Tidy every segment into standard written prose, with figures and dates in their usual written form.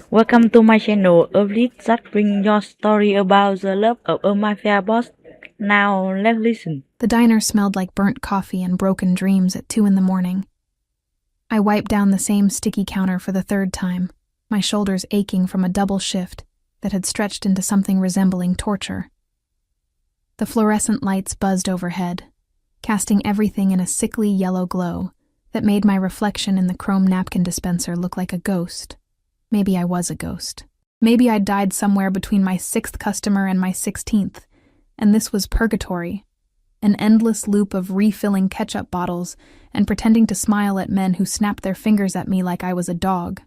Welcome to my channel, a vlog that brings your story about the love of a mafia boss. Now let's listen. The diner smelled like burnt coffee and broken dreams at 2 in the morning. I wiped down the same sticky counter for the third time, my shoulders aching from a double shift that had stretched into something resembling torture. The fluorescent lights buzzed overhead, casting everything in a sickly yellow glow that made my reflection in the chrome napkin dispenser look like a ghost. Maybe I was a ghost. Maybe I'd died somewhere between my 6th customer and my 16th, and this was purgatory, an endless loop of refilling ketchup bottles and pretending to smile at men who snapped their fingers at me like I was a dog.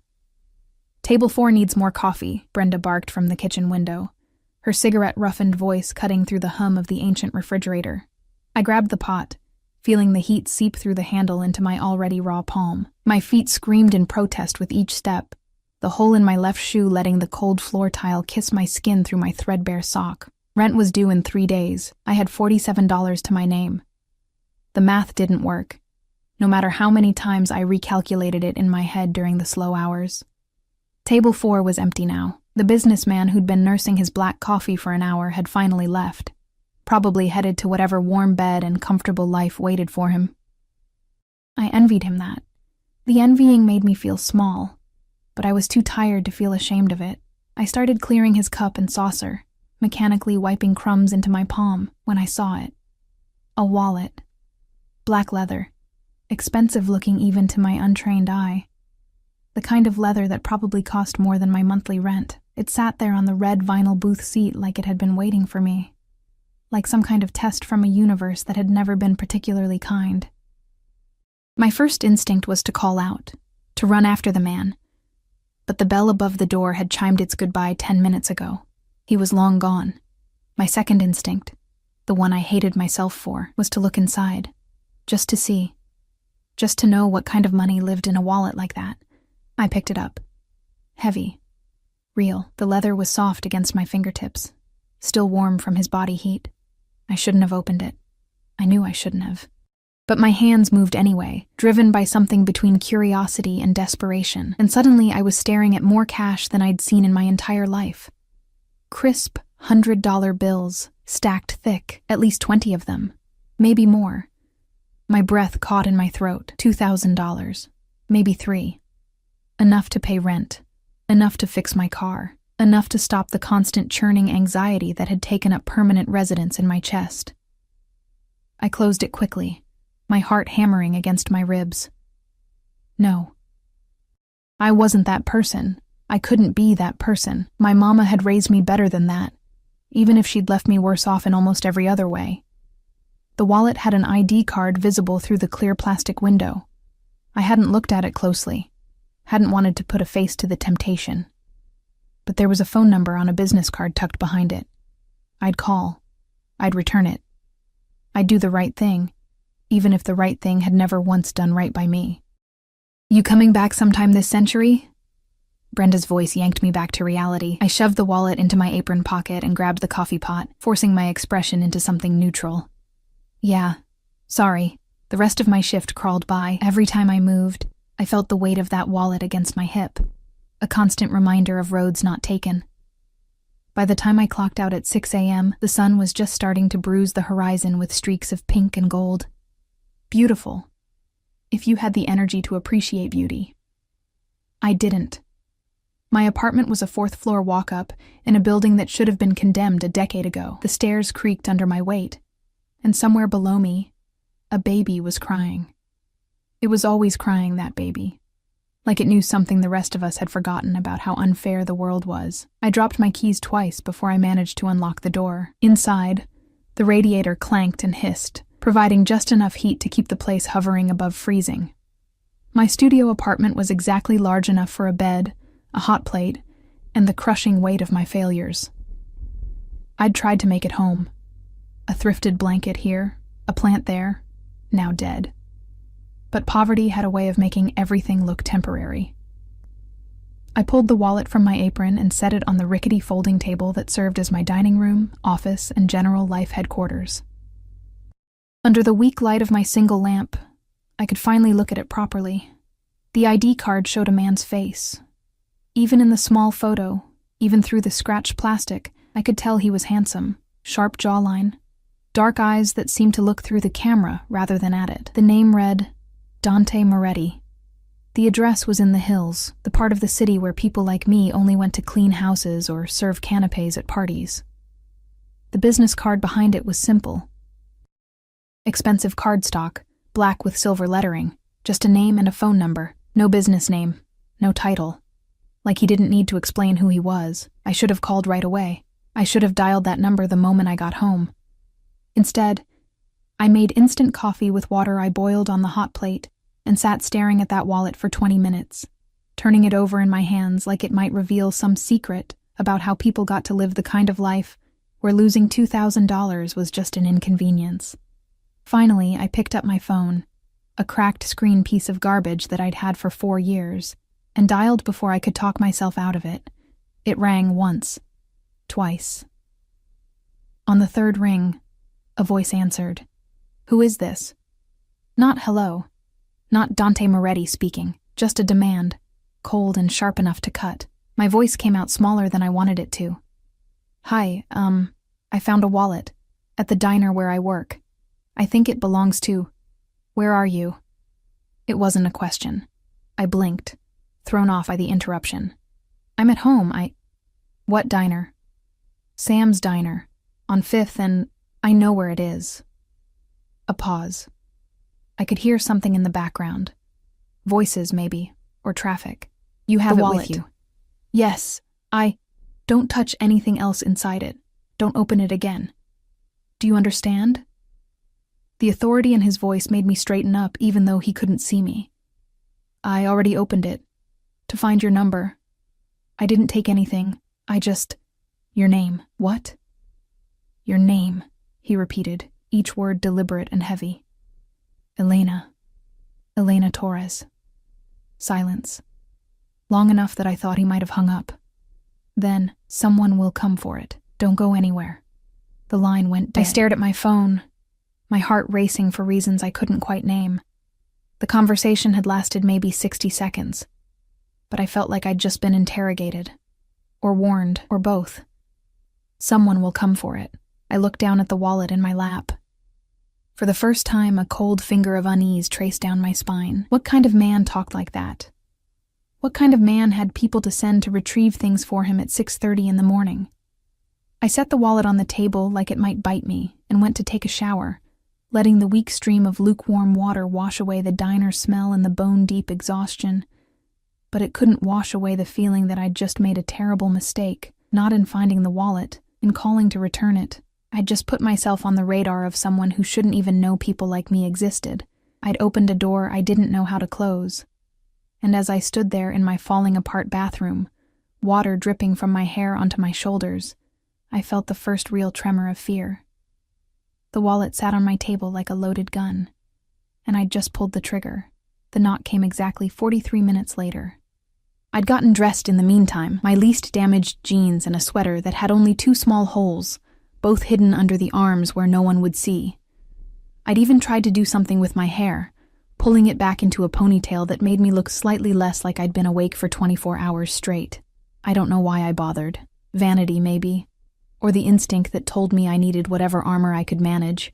"Table 4 needs more coffee," Brenda barked from the kitchen window, her cigarette-roughened voice cutting through the hum of the ancient refrigerator. I grabbed the pot, feeling the heat seep through the handle into my already raw palm. My feet screamed in protest with each step, the hole in my left shoe letting the cold floor tile kiss my skin through my threadbare sock. Rent was due in 3 days. I had $47 to my name. The math didn't work, no matter how many times I recalculated it in my head during the slow hours. Table 4 was empty now. The businessman who'd been nursing his black coffee for an hour had finally left, probably headed to whatever warm bed and comfortable life waited for him. I envied him that. The envying made me feel small, but I was too tired to feel ashamed of it. I started clearing his cup and saucer, mechanically wiping crumbs into my palm when I saw it. A wallet. Black leather. Expensive looking even to my untrained eye. The kind of leather that probably cost more than my monthly rent. It sat there on the red vinyl booth seat like it had been waiting for me. Like some kind of test from a universe that had never been particularly kind. My first instinct was to call out, to run after the man. But the bell above the door had chimed its goodbye 10 minutes ago. He was long gone. My second instinct, the one I hated myself for, was to look inside. Just to see. Just to know what kind of money lived in a wallet like that. I picked it up. Heavy. Real. The leather was soft against my fingertips, still warm from his body heat. I shouldn't have opened it. I knew I shouldn't have. But my hands moved anyway, driven by something between curiosity and desperation, and suddenly I was staring at more cash than I'd seen in my entire life. Crisp $100 bills, stacked thick, at least 20 of them, maybe more. My breath caught in my throat. $2,000, maybe 3. Enough to pay rent, enough to fix my car, enough to stop the constant churning anxiety that had taken up permanent residence in my chest. I closed it quickly, my heart hammering against my ribs. No. I wasn't that person. I couldn't be that person. My mama had raised me better than that, even if she'd left me worse off in almost every other way. The wallet had an ID card visible through the clear plastic window. I hadn't looked at it closely, hadn't wanted to put a face to the temptation. But there was a phone number on a business card tucked behind it. I'd call. I'd return it. I'd do the right thing, even if the right thing had never once done right by me. "You coming back sometime this century?" Brenda's voice yanked me back to reality. I shoved the wallet into my apron pocket and grabbed the coffee pot, forcing my expression into something neutral. "Yeah, sorry." The rest of my shift crawled by. Every time I moved, I felt the weight of that wallet against my hip, a constant reminder of roads not taken. By the time I clocked out at 6 a.m., the sun was just starting to bruise the horizon with streaks of pink and gold. Beautiful, if you had the energy to appreciate beauty. I didn't. My apartment was a 4th-floor walk-up in a building that should have been condemned a decade ago. The stairs creaked under my weight, and somewhere below me, a baby was crying. It was always crying, that baby, like it knew something the rest of us had forgotten about how unfair the world was. I dropped my keys twice before I managed to unlock the door. Inside, the radiator clanked and hissed, providing just enough heat to keep the place hovering above freezing. My studio apartment was exactly large enough for a bed, a hot plate, and the crushing weight of my failures. I'd tried to make it home. A thrifted blanket here, a plant there, now dead. But poverty had a way of making everything look temporary. I pulled the wallet from my apron and set it on the rickety folding table that served as my dining room, office, and general life headquarters. Under the weak light of my single lamp, I could finally look at it properly. The ID card showed a man's face. Even in the small photo, even through the scratched plastic, I could tell he was handsome, sharp jawline, dark eyes that seemed to look through the camera rather than at it. The name read, Dante Moretti. The address was in the hills, the part of the city where people like me only went to clean houses or serve canapes at parties. The business card behind it was simple. Expensive cardstock, black with silver lettering, just a name and a phone number, no business name, no title. Like he didn't need to explain who he was. I should have called right away. I should have dialed that number the moment I got home. Instead, I made instant coffee with water I boiled on the hot plate and sat staring at that wallet for 20 minutes, turning it over in my hands like it might reveal some secret about how people got to live the kind of life where losing $2,000 was just an inconvenience. Finally, I picked up my phone, a cracked screen piece of garbage that I'd had for 4 years, and dialed before I could talk myself out of it. It rang once, twice. On the third ring, a voice answered. Who is this? Not hello. Not Dante Moretti speaking, just a demand, cold and sharp enough to cut. My voice came out smaller than I wanted it to. Hi, I found a wallet at the diner where I work. I think it belongs to... Where are you? It wasn't a question. I blinked, thrown off by the interruption. I'm at home, What diner? Sam's Diner, on 5th and I know where it is. A pause. I could hear something in the background. Voices, maybe, or traffic. You have The it wallet. with you. Yes, Don't touch anything else inside it. Don't open it again. Do you understand? The authority in his voice made me straighten up even though he couldn't see me. I already opened it. To find your number. I didn't take anything. Your name. What? Your name, he repeated, each word deliberate and heavy. Elena. Elena Torres. Silence. Long enough that I thought he might have hung up. Then, someone will come for it. Don't go anywhere. The line went dead. I stared at my phone, my heart racing for reasons I couldn't quite name. The conversation had lasted maybe 60 seconds, but I felt like I'd just been interrogated, or warned, or both. Someone will come for it. I looked down at the wallet in my lap. For the first time, a cold finger of unease traced down my spine. What kind of man talked like that? What kind of man had people to send to retrieve things for him at 6:30 in the morning? I set the wallet on the table like it might bite me and went to take a shower, letting the weak stream of lukewarm water wash away the diner smell and the bone-deep exhaustion. But it couldn't wash away the feeling that I'd just made a terrible mistake, not in finding the wallet, in calling to return it. I'd just put myself on the radar of someone who shouldn't even know people like me existed. I'd opened a door I didn't know how to close. And as I stood there in my falling-apart bathroom, water dripping from my hair onto my shoulders, I felt the first real tremor of fear. The wallet sat on my table like a loaded gun, and I'd just pulled the trigger. The knock came exactly 43 minutes later. I'd gotten dressed in the meantime, my least damaged jeans and a sweater that had only 2 small holes, both hidden under the arms where no one would see. I'd even tried to do something with my hair, pulling it back into a ponytail that made me look slightly less like I'd been awake for 24 hours straight. I don't know why I bothered. Vanity, maybe. Or the instinct that told me I needed whatever armor I could manage,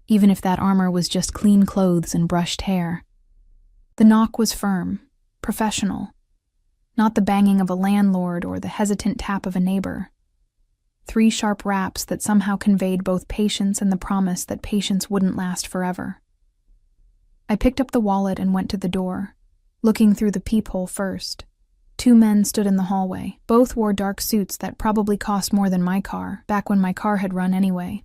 even if that armor was just clean clothes and brushed hair. The knock was firm, professional. Not the banging of a landlord or the hesitant tap of a neighbor. 3 sharp raps that somehow conveyed both patience and the promise that patience wouldn't last forever. I picked up the wallet and went to the door, looking through the peephole first. 2 men stood in the hallway. Both wore dark suits that probably cost more than my car, back when my car had run anyway.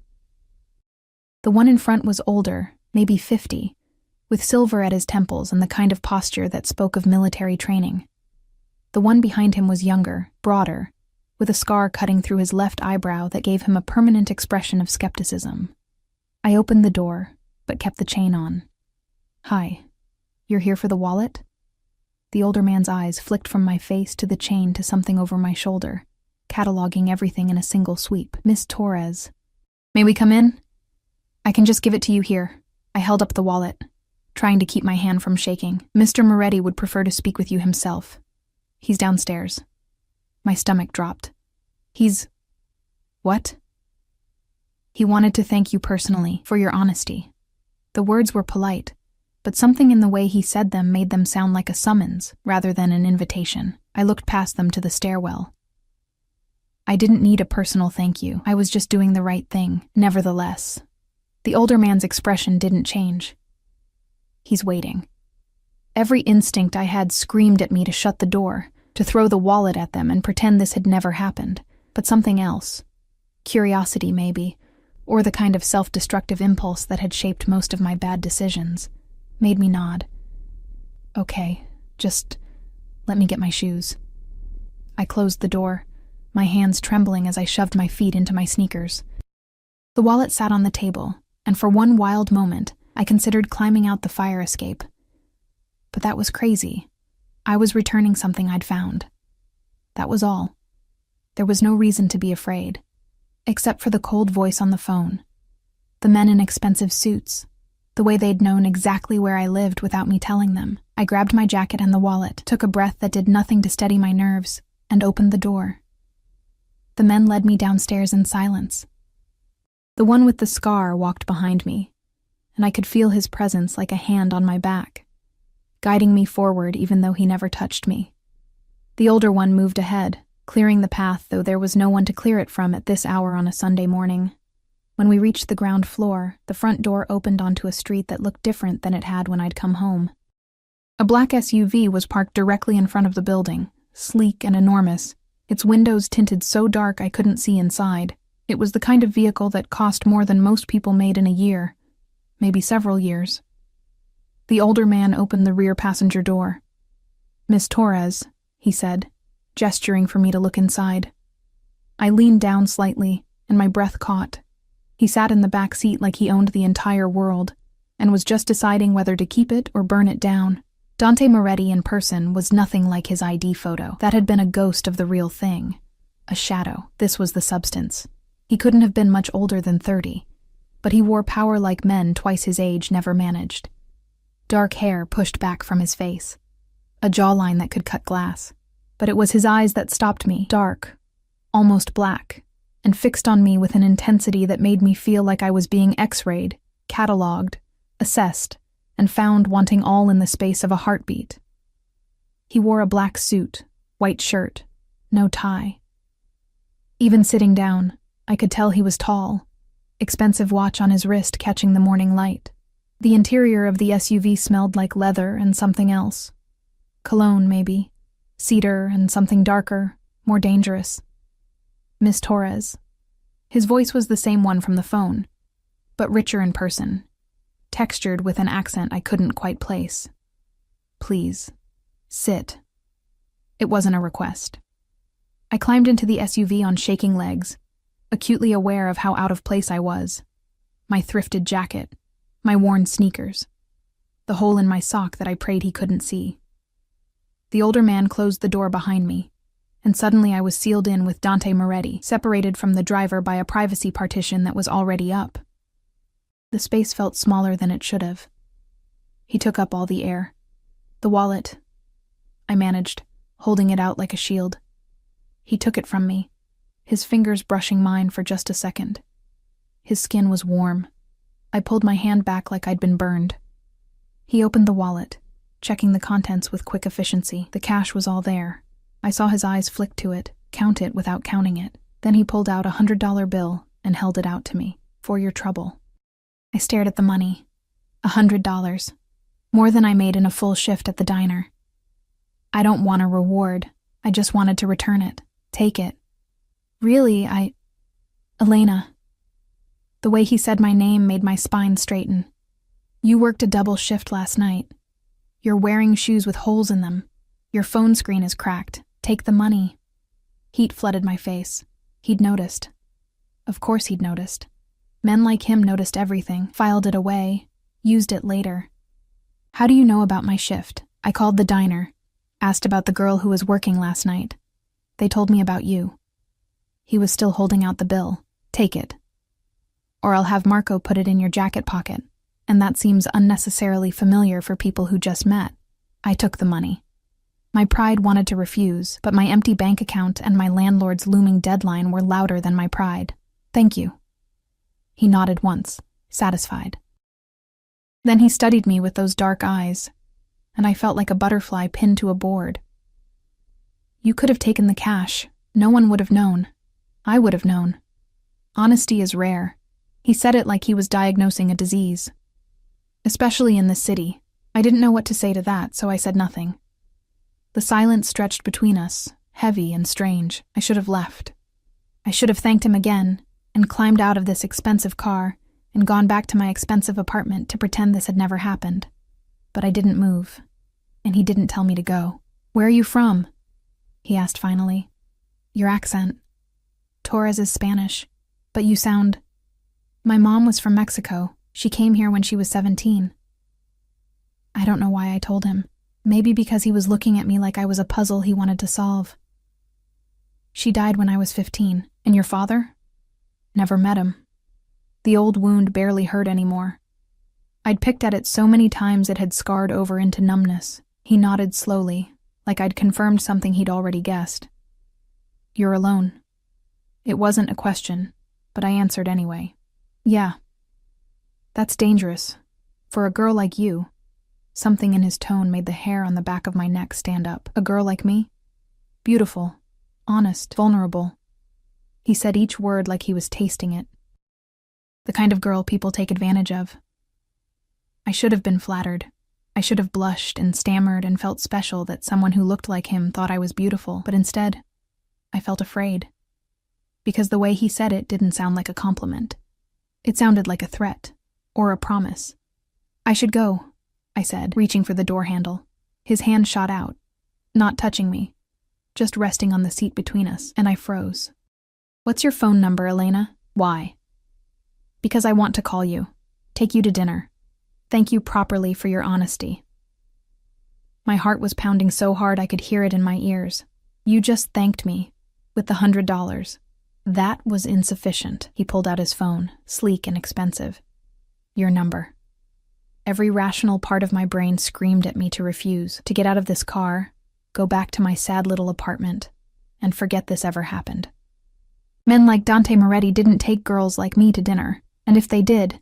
The one in front was older, maybe 50, with silver at his temples and the kind of posture that spoke of military training. The one behind him was younger, broader, with a scar cutting through his left eyebrow that gave him a permanent expression of skepticism. I opened the door, but kept the chain on. Hi, you're here for the wallet? The older man's eyes flicked from my face to the chain to something over my shoulder, cataloging everything in a single sweep. Miss Torres. May we come in? I can just give it to you here. I held up the wallet, trying to keep my hand from shaking. Mr. Moretti would prefer to speak with you himself. He's downstairs. My stomach dropped. What? He wanted to thank you personally for your honesty. The words were polite, but something in the way he said them made them sound like a summons rather than an invitation. I looked past them to the stairwell. I didn't need a personal thank you. I was just doing the right thing, nevertheless. The older man's expression didn't change. He's waiting. Every instinct I had screamed at me to shut the door, to throw the wallet at them and pretend this had never happened, but something else. Curiosity, maybe, or the kind of self-destructive impulse that had shaped most of my bad decisions, made me nod. Okay, just let me get my shoes. I closed the door, my hands trembling as I shoved my feet into my sneakers. The wallet sat on the table, and for one wild moment, I considered climbing out the fire escape. But that was crazy. I was returning something I'd found. That was all. There was no reason to be afraid, except for the cold voice on the phone. The men in expensive suits, the way they'd known exactly where I lived without me telling them. I grabbed my jacket and the wallet, took a breath that did nothing to steady my nerves, and opened the door. The men led me downstairs in silence. The one with the scar walked behind me, and I could feel his presence like a hand on my back, guiding me forward even though he never touched me. The older one moved ahead, clearing the path though there was no one to clear it from at this hour on a Sunday morning. When we reached the ground floor, the front door opened onto a street that looked different than it had when I'd come home. A black SUV was parked directly in front of the building, sleek and enormous, its windows tinted so dark I couldn't see inside. It was the kind of vehicle that cost more than most people made in a year, maybe several years. The older man opened the rear passenger door. "Miss Torres," he said, gesturing for me to look inside. I leaned down slightly, and my breath caught. He sat in the back seat like he owned the entire world, and was just deciding whether to keep it or burn it down. Dante Moretti in person was nothing like his ID photo. That had been a ghost of the real thing. A shadow. This was the substance. He couldn't have been much older than 30, but he wore power like men twice his age never managed. Dark hair pushed back from his face, a jawline that could cut glass. But it was his eyes that stopped me, dark, almost black, and fixed on me with an intensity that made me feel like I was being X-rayed, catalogued, assessed, and found wanting all in the space of a heartbeat. He wore a black suit, white shirt, no tie. Even sitting down, I could tell he was tall, expensive watch on his wrist catching the morning light. The interior of the SUV smelled like leather and something else. Cologne, maybe. Cedar and something darker, more dangerous. "Miss Torres." His voice was the same one from the phone, but richer in person, textured with an accent I couldn't quite place. "Please, sit." It wasn't a request. I climbed into the SUV on shaking legs, acutely aware of how out of place I was. My thrifted jacket, my worn sneakers, the hole in my sock that I prayed he couldn't see. The older man closed the door behind me, and suddenly I was sealed in with Dante Moretti, separated from the driver by a privacy partition that was already up. The space felt smaller than it should have. He took up all the air. "The wallet," I managed, holding it out like a shield. He took it from me, his fingers brushing mine for just a second. His skin was warm. I pulled my hand back like I'd been burned. He opened the wallet, checking the contents with quick efficiency. The cash was all there. I saw his eyes flick to it, count it without counting it. Then he pulled out a $100 bill and held it out to me. "For your trouble." I stared at the money. $100. More than I made in a full shift at the diner. I don't want a reward. I just wanted to return it. Take it. Really, Elena. The way he said my name made my spine straighten. "You worked a double shift last night. You're wearing shoes with holes in them. Your phone screen is cracked. Take the money." Heat flooded my face. He'd noticed. Of course he'd noticed. Men like him noticed everything, filed it away, used it later. "How do you know about my shift?" I called the diner, asked about the girl who was working last night. "They told me about you." He was still holding out the bill. "Take it. Or I'll have Marco put it in your jacket pocket, and that seems unnecessarily familiar for people who just met." I took the money. My pride wanted to refuse, but my empty bank account and my landlord's looming deadline were louder than my pride. "Thank you." He nodded once, satisfied. Then he studied me with those dark eyes, and I felt like a butterfly pinned to a board. "You could have taken the cash. No one would have known. I would have known. Honesty is rare." He said it like he was diagnosing a disease. Especially in this city. I didn't know what to say to that, so I said nothing. The silence stretched between us, heavy and strange. I should have left. I should have thanked him again, and climbed out of this expensive car, and gone back to my expensive apartment to pretend this had never happened. But I didn't move, and he didn't tell me to go. "Where are you from?" he asked finally. "Your accent. Torres is Spanish, but you sound—" "My mom was from Mexico. She came here when she was 17. I don't know why I told him. Maybe because he was looking at me like I was a puzzle he wanted to solve. "She died when I was 15. And your father?" "Never met him." The old wound barely hurt anymore. I'd picked at it so many times it had scarred over into numbness. He nodded slowly, like I'd confirmed something he'd already guessed. "You're alone." It wasn't a question, but I answered anyway. "Yeah." "That's dangerous. For a girl like you." Something in his tone made the hair on the back of my neck stand up. "A girl like me? Beautiful, honest, vulnerable." He said each word like he was tasting it. The kind of girl people take advantage of. I should have been flattered. I should have blushed and stammered and felt special that someone who looked like him thought I was beautiful, but instead, I felt afraid. Because the way he said it didn't sound like a compliment. It sounded like a threat, or a promise. "I should go," I said, reaching for the door handle. His hand shot out, not touching me, just resting on the seat between us, and I froze. "What's your phone number, Elena?" "Why?" "Because I want to call you, take you to dinner, thank you properly for your honesty." My heart was pounding so hard I could hear it in my ears. "You just thanked me, with the $100. That was insufficient." He pulled out his phone, sleek and expensive. "Your number." Every rational part of my brain screamed at me to refuse, to get out of this car, go back to my sad little apartment, and forget this ever happened. Men like Dante Moretti didn't take girls like me to dinner, and if they did,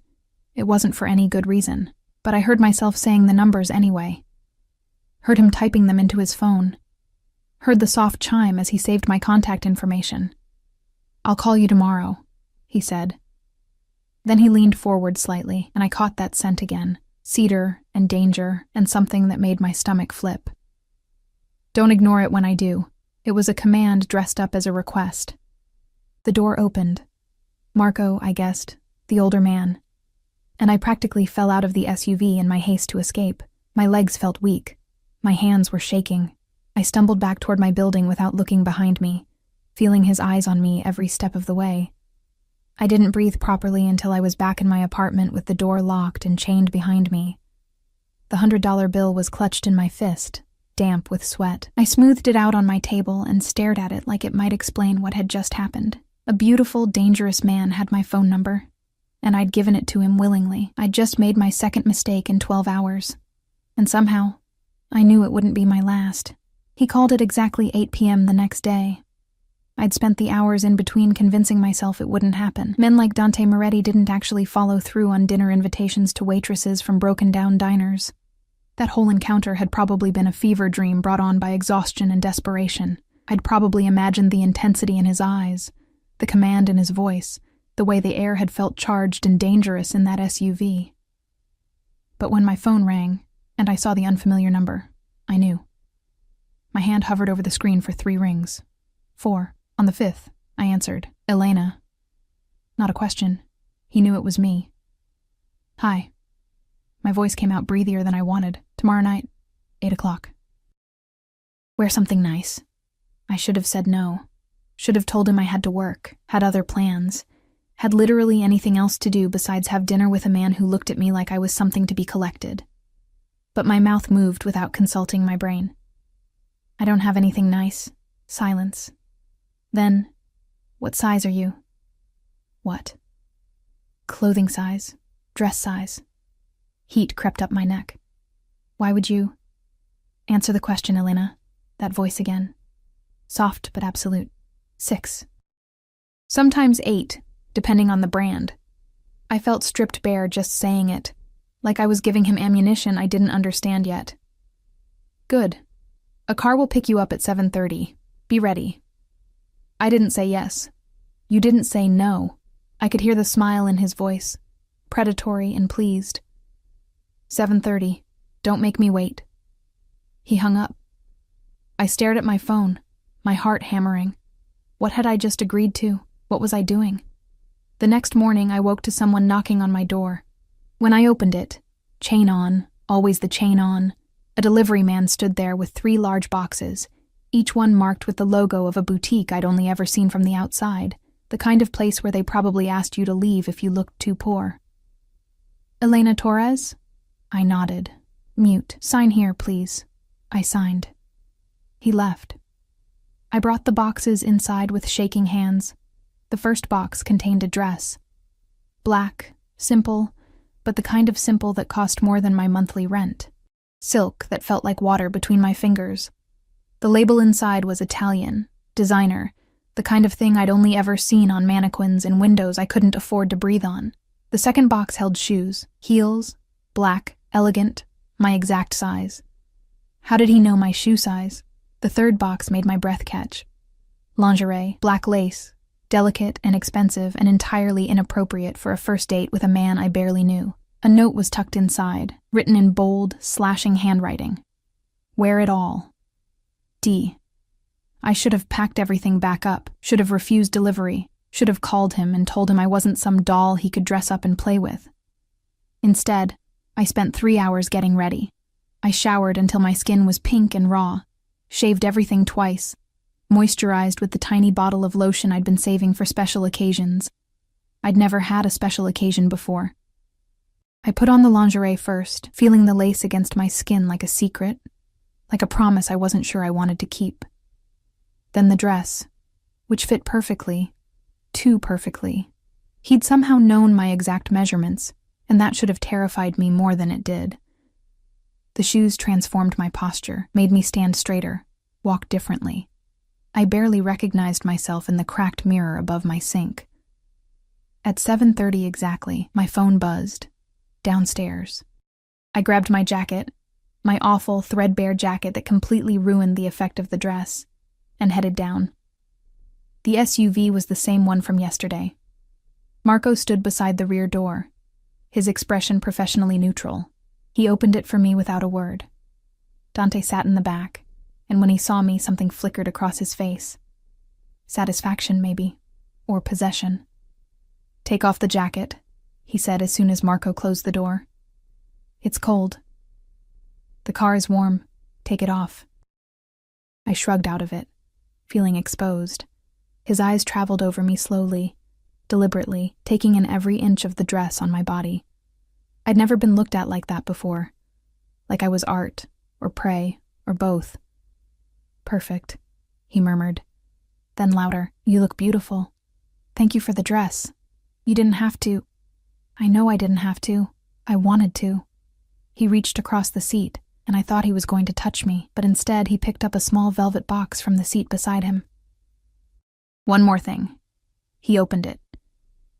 it wasn't for any good reason. But I heard myself saying the numbers anyway. Heard him typing them into his phone. Heard the soft chime as he saved my contact information. "I'll call you tomorrow," he said. Then he leaned forward slightly, and I caught that scent again. Cedar and danger and something that made my stomach flip. "Don't ignore it when I do." It was a command dressed up as a request. The door opened. Marco, I guessed, the older man. And I practically fell out of the SUV in my haste to escape. My legs felt weak. My hands were shaking. I stumbled back toward my building without looking behind me, feeling his eyes on me every step of the way. I didn't breathe properly until I was back in my apartment with the door locked and chained behind me. The $100 bill was clutched in my fist, damp with sweat. I smoothed it out on my table and stared at it like it might explain what had just happened. A beautiful, dangerous man had my phone number, and I'd given it to him willingly. I'd just made my second mistake in 12 hours. And somehow, I knew it wouldn't be my last. He called at exactly 8 p.m. the next day. I'd spent the hours in between convincing myself it wouldn't happen. Men like Dante Moretti didn't actually follow through on dinner invitations to waitresses from broken-down diners. That whole encounter had probably been a fever dream brought on by exhaustion and desperation. I'd probably imagined the intensity in his eyes, the command in his voice, the way the air had felt charged and dangerous in that SUV. But when my phone rang, and I saw the unfamiliar number, I knew. My hand hovered over the screen for 3 rings. 4. On the 5th, I answered, "Elena." Not a question. He knew it was me. "Hi." My voice came out breathier than I wanted. "Tomorrow night, 8 o'clock. "Wear something nice." I should have said no. Should have told him I had to work, had other plans, had literally anything else to do besides have dinner with a man who looked at me like I was something to be collected. But my mouth moved without consulting my brain. "I don't have anything nice." Silence. Then, "What size are you?" What? Clothing size, dress size. Heat crept up my neck. "Why would you—" "Answer the question, Elena." That voice again. Soft but absolute. 6. Sometimes 8, depending on the brand. I felt stripped bare just saying it, like I was giving him ammunition I didn't understand yet. Good. A car will pick you up at 7:30. Be ready. I didn't say yes. You didn't say no. I could hear the smile in his voice, predatory and pleased. 7:30. Don't make me wait. He hung up. I stared at my phone, my heart hammering. What had I just agreed to? What was I doing? The next morning, I woke to someone knocking on my door. When I opened it, chain on, always the chain on, a delivery man stood there with 3 large boxes, each one marked with the logo of a boutique I'd only ever seen from the outside, the kind of place where they probably asked you to leave if you looked too poor. Elena Torres? I nodded. Mute. Sign here, please. I signed. He left. I brought the boxes inside with shaking hands. The first box contained a dress. Black, simple, but the kind of simple that cost more than my monthly rent. Silk that felt like water between my fingers. The label inside was Italian, designer, the kind of thing I'd only ever seen on mannequins in windows I couldn't afford to breathe on. The second box held shoes, heels, black, elegant, my exact size. How did he know my shoe size? The third box made my breath catch. Lingerie, black lace, delicate and expensive and entirely inappropriate for a first date with a man I barely knew. A note was tucked inside, written in bold, slashing handwriting. Wear it all. D. I should have packed everything back up, should have refused delivery, should have called him and told him I wasn't some doll he could dress up and play with. Instead, I spent 3 hours getting ready. I showered until my skin was pink and raw, shaved everything twice, moisturized with the tiny bottle of lotion I'd been saving for special occasions. I'd never had a special occasion before. I put on the lingerie first, feeling the lace against my skin like a secret, like a promise I wasn't sure I wanted to keep. Then the dress, which fit perfectly, too perfectly. He'd somehow known my exact measurements, and that should have terrified me more than it did. The shoes transformed my posture, made me stand straighter, walk differently. I barely recognized myself in the cracked mirror above my sink. At 7:30 exactly, my phone buzzed. Downstairs. I grabbed my jacket, my awful, threadbare jacket that completely ruined the effect of the dress, and headed down. The SUV was the same one from yesterday. Marco stood beside the rear door, his expression professionally neutral. He opened it for me without a word. Dante sat in the back, and when he saw me, something flickered across his face. Satisfaction, maybe, or possession. Take off the jacket, he said as soon as Marco closed the door. It's cold. The car is warm. Take it off. I shrugged out of it, feeling exposed. His eyes traveled over me slowly, deliberately, taking in every inch of the dress on my body. I'd never been looked at like that before, like I was art, or prey, or both. Perfect, he murmured. Then louder, you look beautiful. Thank you for the dress. You didn't have to. I know I didn't have to. I wanted to. He reached across the seat, and I thought he was going to touch me, but instead he picked up a small velvet box from the seat beside him. One more thing. He opened it.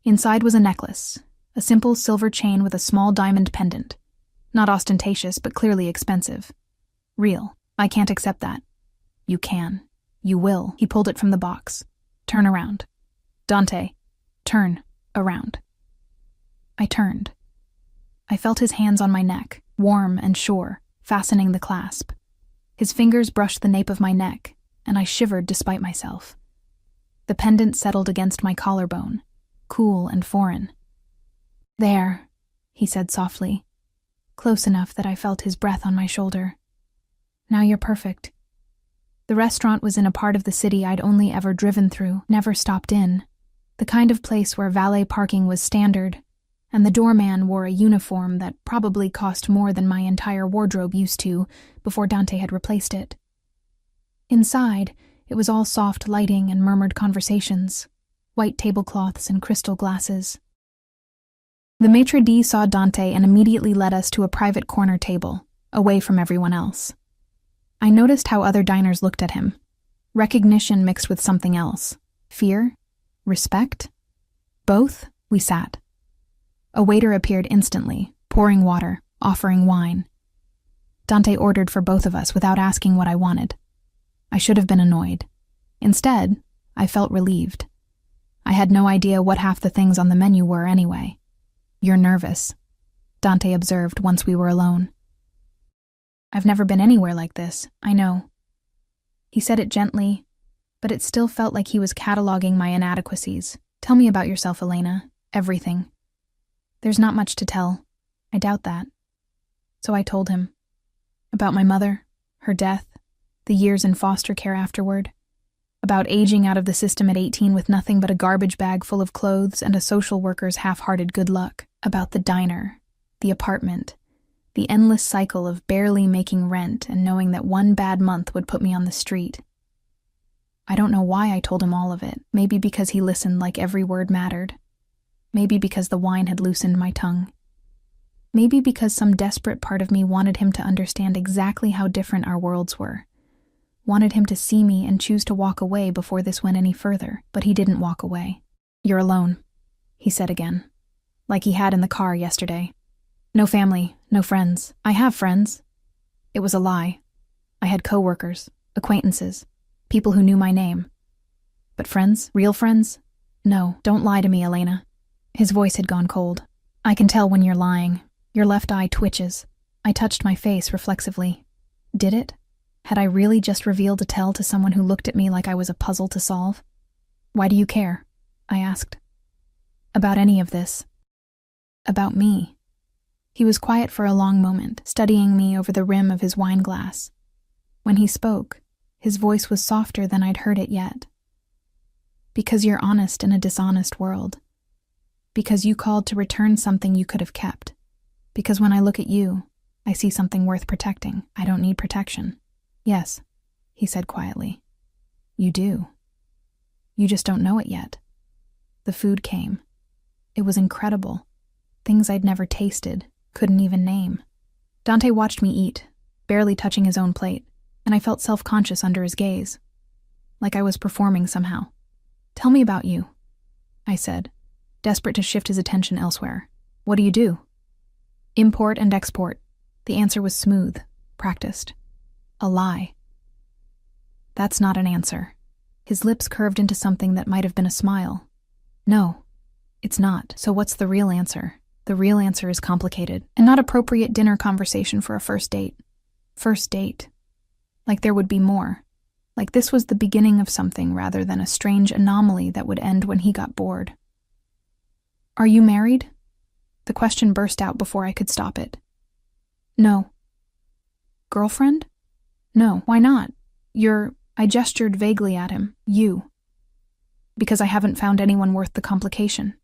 Inside was a necklace, a simple silver chain with a small diamond pendant. Not ostentatious, but clearly expensive. Real. I can't accept that. You can. You will. He pulled it from the box. Turn around. Dante, turn around. I turned. I felt his hands on my neck, warm and sure, fastening the clasp. His fingers brushed the nape of my neck, and I shivered despite myself. The pendant settled against my collarbone, cool and foreign. There, he said softly, close enough that I felt his breath on my shoulder. Now you're perfect. The restaurant was in a part of the city I'd only ever driven through, never stopped in, the kind of place where valet parking was standard, and the doorman wore a uniform that probably cost more than my entire wardrobe used to before Dante had replaced it. Inside, it was all soft lighting and murmured conversations, white tablecloths and crystal glasses. The maitre d' saw Dante and immediately led us to a private corner table, away from everyone else. I noticed how other diners looked at him. Recognition mixed with something else. Fear? Respect? Both? We sat. A waiter appeared instantly, pouring water, offering wine. Dante ordered for both of us without asking what I wanted. I should have been annoyed. Instead, I felt relieved. I had no idea what half the things on the menu were anyway. "You're nervous," Dante observed once we were alone. "I've never been anywhere like this, I know." He said it gently, but it still felt like he was cataloging my inadequacies. "Tell me about yourself, Elena. Everything." "There's not much to tell. I doubt that." So I told him. About my mother, her death, the years in foster care afterward. About aging out of the system at 18 with nothing but a garbage bag full of clothes and a social worker's half-hearted good luck. About the diner, the apartment, the endless cycle of barely making rent and knowing that one bad month would put me on the street. I don't know why I told him all of it. Maybe because he listened like every word mattered. Maybe because the wine had loosened my tongue. Maybe because some desperate part of me wanted him to understand exactly how different our worlds were. Wanted him to see me and choose to walk away before this went any further, but he didn't walk away. "You're alone," he said again, like he had in the car yesterday. "No family, no friends. I have friends." It was a lie. I had coworkers, acquaintances, people who knew my name. But friends? Real friends? No, don't lie to me, Elena. His voice had gone cold. "I can tell when you're lying. Your left eye twitches." I touched my face reflexively. Did it? Had I really just revealed a tell to someone who looked at me like I was a puzzle to solve? "Why do you care?" I asked. "About any of this." "About me." He was quiet for a long moment, studying me over the rim of his wine glass. When he spoke, his voice was softer than I'd heard it yet. "Because you're honest in a dishonest world. Because you called to return something you could have kept. Because when I look at you, I see something worth protecting. I don't need protection." "Yes," he said quietly. "You do. You just don't know it yet." The food came. It was incredible. Things I'd never tasted, couldn't even name. Dante watched me eat, barely touching his own plate, and I felt self-conscious under his gaze. Like I was performing somehow. "Tell me about you," I said, desperate to shift his attention elsewhere. "What do you do?" "Import and export." The answer was smooth, practiced. A lie. "That's not an answer." His lips curved into something that might have been a smile. "No, it's not. So what's the real answer?" "The real answer is complicated, and not appropriate dinner conversation for a first date." First date. Like there would be more. Like this was the beginning of something rather than a strange anomaly that would end when he got bored. "Are you married?" The question burst out before I could stop it. "No." "Girlfriend?" "No, why not? I gestured vaguely at him. "You." "Because I haven't found anyone worth the complication.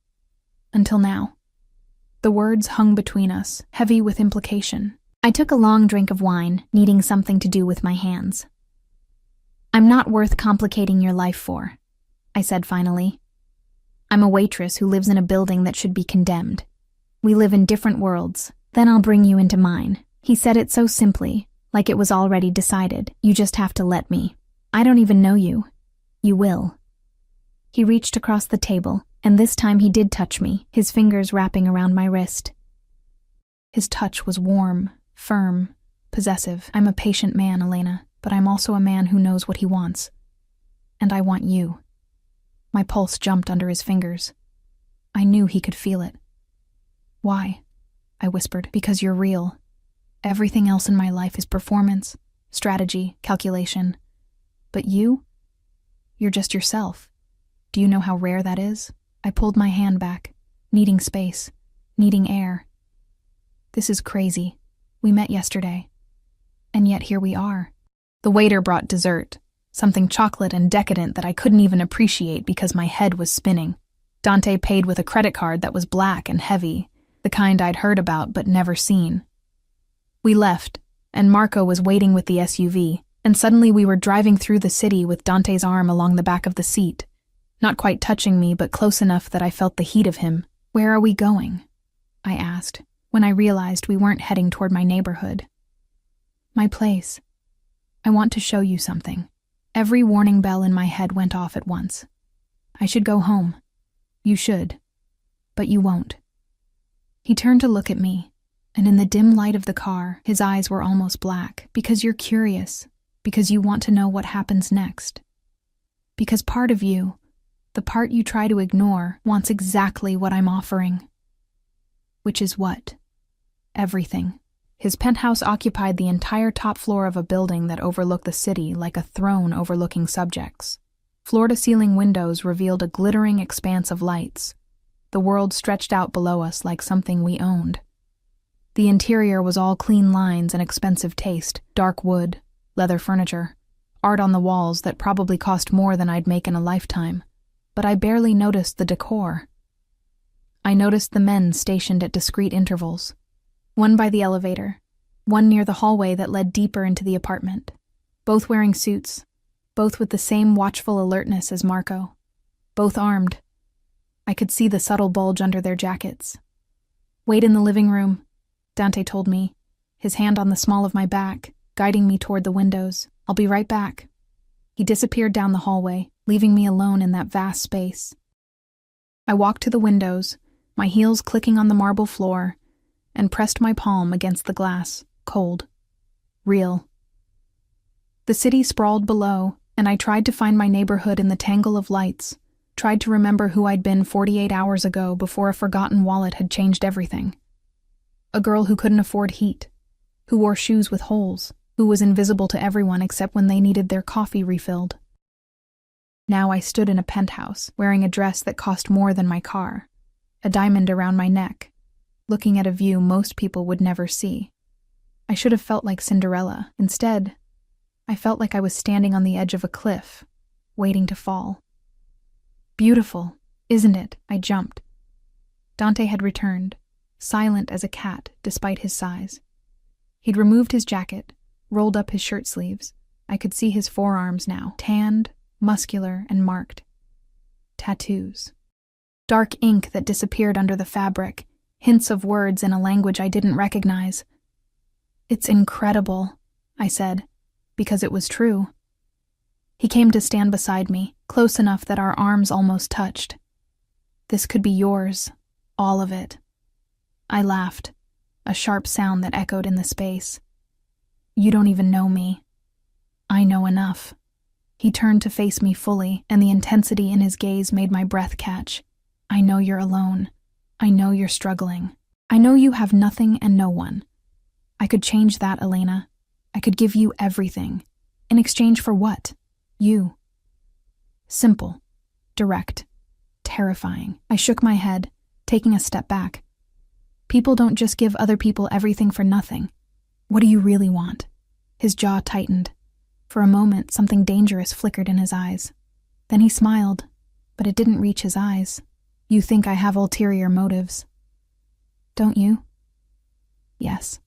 Until now." The words hung between us, heavy with implication. I took a long drink of wine, needing something to do with my hands. "I'm not worth complicating your life for," I said finally. "I'm a waitress who lives in a building that should be condemned. We live in different worlds. Then I'll bring you into mine." He said it so simply, like it was already decided. "You just have to let me. I don't even know you. You will." He reached across the table, and this time he did touch me, his fingers wrapping around my wrist. His touch was warm, firm, possessive. I'm a patient man, Elena, but I'm also a man who knows what he wants. And I want you. My pulse jumped under his fingers. I knew he could feel it. "Why?" I whispered. "Because you're real. Everything else in my life is performance, strategy, calculation. But you're just yourself. Do you know how rare that is?" I pulled my hand back, needing space, needing air. "This is crazy. We met yesterday. And yet here we are." The waiter brought dessert, something chocolate and decadent that I couldn't even appreciate because my head was spinning. Dante paid with a credit card that was black and heavy, the kind I'd heard about but never seen. We left, and Marco was waiting with the SUV, and suddenly we were driving through the city with Dante's arm along the back of the seat, not quite touching me but close enough that I felt the heat of him. "Where are we going?" I asked, when I realized we weren't heading toward my neighborhood. "My place." I want to show you something. Every warning bell in my head went off at once. I should go home. You should. But you won't. He turned to look at me, and in the dim light of the car, his eyes were almost black. Because you're curious. Because you want to know what happens next. Because part of you, the part you try to ignore, wants exactly what I'm offering. Which is what? Everything. His penthouse occupied the entire top floor of a building that overlooked the city like a throne overlooking subjects. Floor-to-ceiling windows revealed a glittering expanse of lights. The world stretched out below us like something we owned. The interior was all clean lines and expensive taste, dark wood, leather furniture, art on the walls that probably cost more than I'd make in a lifetime. But I barely noticed the decor. I noticed the men stationed at discrete intervals. One by the elevator, one near the hallway that led deeper into the apartment. Both wearing suits, both with the same watchful alertness as Marco. Both armed. I could see the subtle bulge under their jackets. "Wait in the living room," Dante told me, his hand on the small of my back, guiding me toward the windows. "I'll be right back." He disappeared down the hallway, leaving me alone in that vast space. I walked to the windows, my heels clicking on the marble floor, and pressed my palm against the glass, cold. Real. The city sprawled below, and I tried to find my neighborhood in the tangle of lights, tried to remember who I'd been 48 hours ago before a forgotten wallet had changed everything. A girl who couldn't afford heat, who wore shoes with holes, who was invisible to everyone except when they needed their coffee refilled. Now I stood in a penthouse, wearing a dress that cost more than my car, a diamond around my neck, looking at a view most people would never see. I should have felt like Cinderella. Instead, I felt like I was standing on the edge of a cliff, waiting to fall. "Beautiful, isn't it?" I jumped. Dante had returned, silent as a cat despite his size. He'd removed his jacket, rolled up his shirt sleeves. I could see his forearms now, tanned, muscular, and marked. Tattoos. Dark ink that disappeared under the fabric, hints of words in a language I didn't recognize. "It's incredible," I said, because it was true. He came to stand beside me, close enough that our arms almost touched. "This could be yours, all of it." I laughed, a sharp sound that echoed in the space. "You don't even know me." "I know enough." He turned to face me fully, and the intensity in his gaze made my breath catch. "I know you're alone. I know you're struggling. I know you have nothing and no one. I could change that, Elena. I could give you everything. In exchange for what? You." Simple, direct, terrifying. I shook my head, taking a step back. People don't just give other people everything for nothing. What do you really want? His jaw tightened. For a moment, something dangerous flickered in his eyes. Then he smiled, but it didn't reach his eyes. "You think I have ulterior motives. Don't you?" "Yes."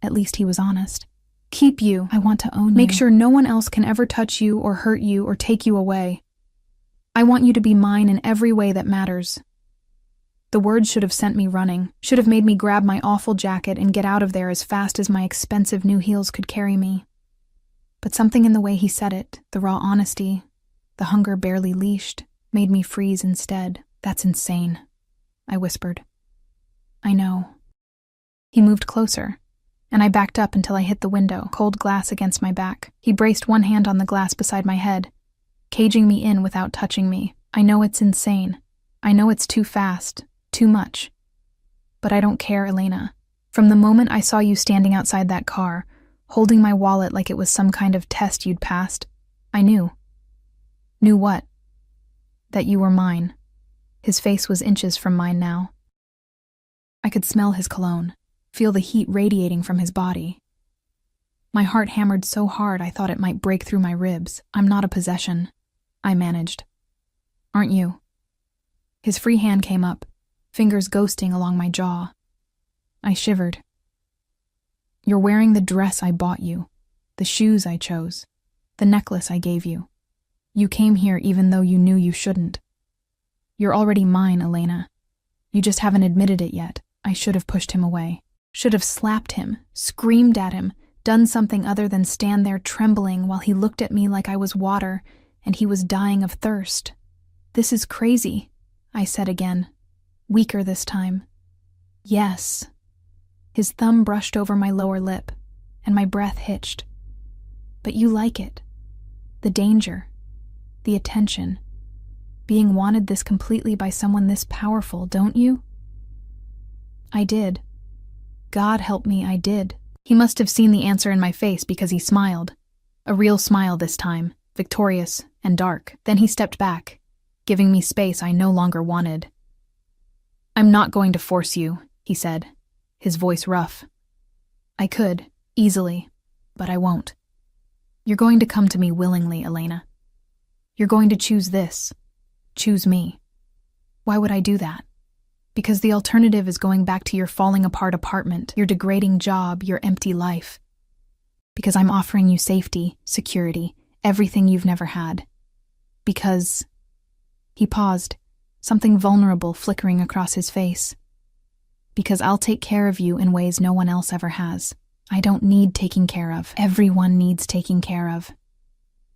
At least he was honest. "Keep you. I want to own you. Make sure no one else can ever touch you or hurt you or take you away. I want you to be mine in every way that matters." The words should have sent me running, should have made me grab my awful jacket and get out of there as fast as my expensive new heels could carry me. But something in the way he said it, the raw honesty, the hunger barely leashed, made me freeze instead. "That's insane," I whispered. "I know." He moved closer, and I backed up until I hit the window, cold glass against my back. He braced one hand on the glass beside my head, caging me in without touching me. "I know it's insane. I know it's too fast, too much. But I don't care, Elena. From the moment I saw you standing outside that car, holding my wallet like it was some kind of test you'd passed, I knew." "Knew what?" "That you were mine." His face was inches from mine now. I could smell his cologne, feel the heat radiating from his body. My heart hammered so hard I thought it might break through my ribs. "I'm not a possession," I managed. "Aren't you?" His free hand came up, fingers ghosting along my jaw. I shivered. "You're wearing the dress I bought you, the shoes I chose, the necklace I gave you. You came here even though you knew you shouldn't. You're already mine, Elena. You just haven't admitted it yet." I should have pushed him away. Should have slapped him, screamed at him, done something other than stand there trembling while he looked at me like I was water and he was dying of thirst. "This is crazy," I said again, weaker this time. "Yes." His thumb brushed over my lower lip, and my breath hitched. "But you like it. The danger. The attention. Being wanted this completely by someone this powerful, don't you?" I did. God help me, I did. He must have seen the answer in my face because he smiled. A real smile this time, victorious and dark. Then he stepped back, giving me space I no longer wanted. "I'm not going to force you," he said, his voice rough. "I could, easily, but I won't. You're going to come to me willingly, Elena. You're going to choose this. Choose me. Why would I do that? Because the alternative is going back to your falling apart apartment, your degrading job, your empty life. Because I'm offering you safety, security, everything you've never had. Because..." He paused, something vulnerable flickering across his face. "Because I'll take care of you in ways no one else ever has. I don't need taking care of. Everyone needs taking care of."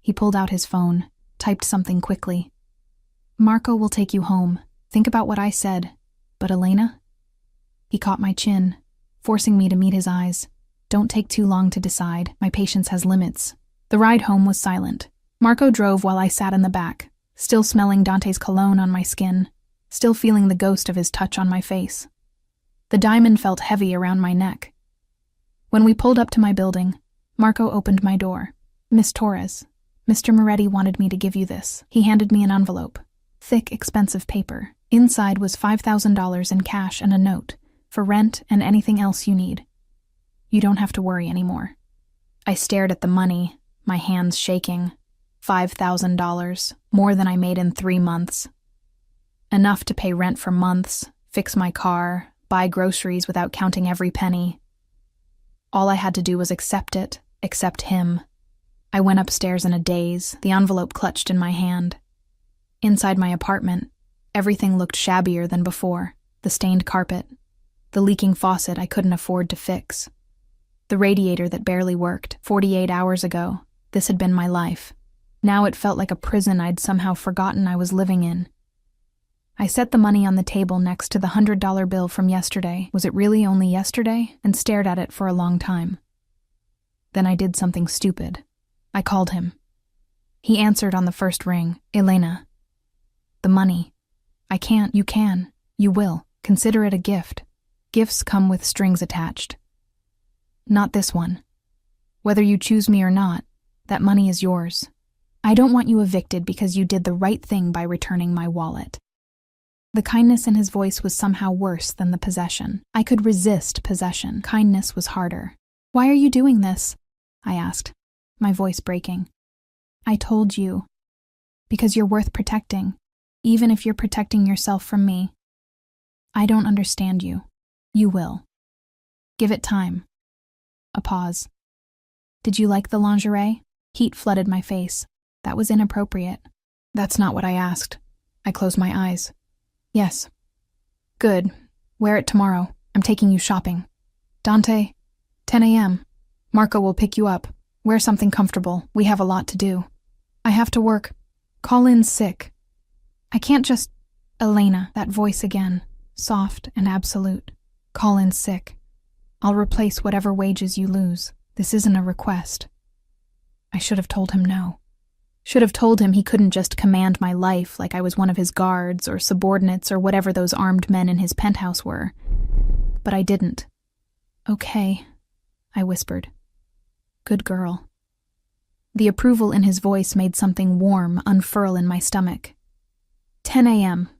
He pulled out his phone, typed something quickly. "Marco will take you home. Think about what I said. But Elena?" He caught my chin, forcing me to meet his eyes. "Don't take too long to decide. My patience has limits." The ride home was silent. Marco drove while I sat in the back, still smelling Dante's cologne on my skin, still feeling the ghost of his touch on my face. The diamond felt heavy around my neck. When we pulled up to my building, Marco opened my door. "Miss Torres, Mr. Moretti wanted me to give you this." He handed me an envelope. Thick, expensive paper. Inside was $5,000 in cash and a note, for rent and anything else you need. "You don't have to worry anymore." I stared at the money, my hands shaking. $5,000, more than I made in 3 months. Enough to pay rent for months, fix my car, buy groceries without counting every penny. All I had to do was accept it, accept him. I went upstairs in a daze, the envelope clutched in my hand. Inside my apartment, everything looked shabbier than before. The stained carpet, the leaking faucet I couldn't afford to fix, the radiator that barely worked. 48 hours ago, this had been my life. Now it felt like a prison I'd somehow forgotten I was living in. I set the money on the table next to the $100 bill from yesterday. Was it really only yesterday? And stared at it for a long time. Then I did something stupid. I called him. He answered on the first ring. "Elena. The money. I can't. You can. You will. Consider it a gift. Gifts come with strings attached. Not this one. Whether you choose me or not, that money is yours. I don't want you evicted because you did the right thing by returning my wallet." The kindness in his voice was somehow worse than the possession. I could resist possession. Kindness was harder. "Why are you doing this?" I asked, my voice breaking. "I told you. Because you're worth protecting, even if you're protecting yourself from me. I don't understand you. You will. Give it time." A pause. "Did you like the lingerie?" Heat flooded my face. That was inappropriate. "That's not what I asked." I closed my eyes. "Yes." "Good. Wear it tomorrow. I'm taking you shopping." "Dante, 10 a.m. Marco will pick you up. Wear something comfortable. We have a lot to do." "I have to work. Call in sick." "I can't just..." "Elena," that voice again, soft and absolute. "Call in sick. I'll replace whatever wages you lose. This isn't a request." I should have told him no. Should have told him he couldn't just command my life like I was one of his guards or subordinates or whatever those armed men in his penthouse were. But I didn't. "Okay," I whispered. "Good girl." The approval in his voice made something warm unfurl in my stomach. 10 a.m.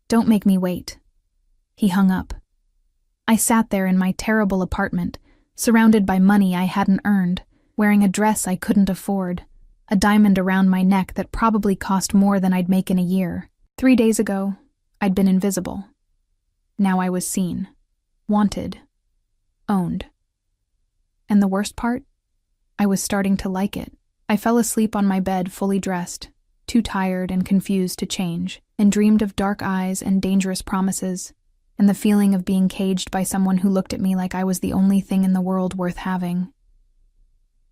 Don't make me wait." He hung up. I sat there in my terrible apartment, surrounded by money I hadn't earned, wearing a dress I couldn't afford, a diamond around my neck that probably cost more than I'd make in a year. 3 days ago, I'd been invisible. Now I was seen, wanted, owned. And the worst part? I was starting to like it. I fell asleep on my bed fully dressed, too tired and confused to change, and dreamed of dark eyes and dangerous promises, and the feeling of being caged by someone who looked at me like I was the only thing in the world worth having.